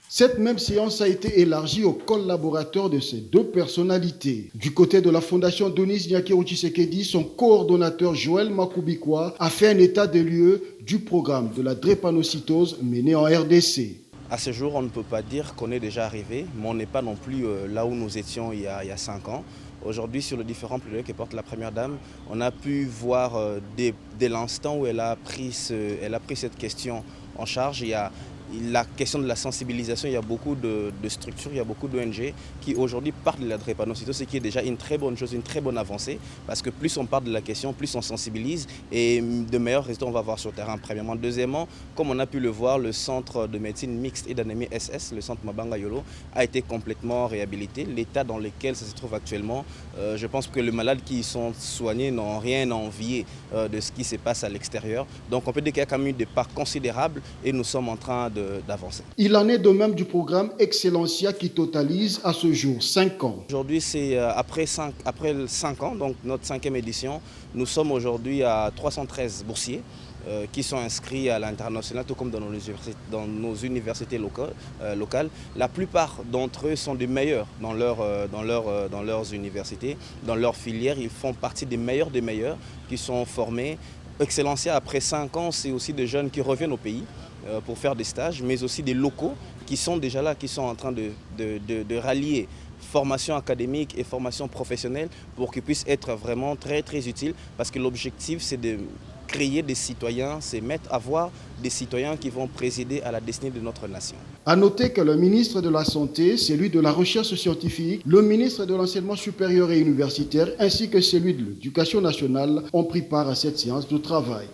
Cette même séance a été élargie aux collaborateurs de ces deux personnalités. Du côté de la Fondation Denis Nyakero Tshisekedi, son coordonnateur Joël Makubikwa a fait un état des lieux du programme de la drépanocytose mené en RDC. À ce jour, on ne peut pas dire qu'on est déjà arrivé, mais on n'est pas non plus là où nous étions il y a 5 ans. Aujourd'hui, sur les différents plaidoyers que porte la Première Dame, on a pu voir dès l'instant où elle a pris cette question en charge. Il y a la question de la sensibilisation, il y a beaucoup de structures, il y a beaucoup d'ONG qui aujourd'hui parlent de la drépanocytose, ce qui est déjà une très bonne chose, une très bonne avancée, parce que plus on parle de la question, plus on sensibilise et de meilleurs résultats on va avoir sur le terrain, premièrement. Deuxièmement, comme on a pu le voir, le centre de médecine mixte et d'anémie SS, le centre Mabanga Yolo, a été complètement réhabilité. L'état dans lequel ça se trouve actuellement, je pense que les malades qui y sont soignés n'ont rien à envier de ce qui se passe à l'extérieur. Donc on peut dire qu'il y a quand même eu des pas considérables et nous sommes en train d'avancer. Il en est de même du programme Excellencia qui totalise à ce jour 5 ans. Aujourd'hui, c'est après 5 ans, donc notre 5e édition, nous sommes aujourd'hui à 313 boursiers qui sont inscrits à l'international, tout comme dans nos universités locales. La plupart d'entre eux sont des meilleurs dans leurs universités, dans leurs filières. Ils font partie des meilleurs qui sont formés. Excellencia, après 5 ans, c'est aussi des jeunes qui reviennent au pays pour faire des stages, mais aussi des locaux qui sont déjà là, qui sont en train de rallier formation académique et formation professionnelle pour qu'ils puissent être vraiment très très utiles, parce que l'objectif c'est de créer des citoyens, c'est avoir des citoyens qui vont présider à la destinée de notre nation. A noter que le ministre de la Santé, celui de la Recherche scientifique, le ministre de l'Enseignement supérieur et universitaire ainsi que celui de l'Éducation nationale ont pris part à cette séance de travail.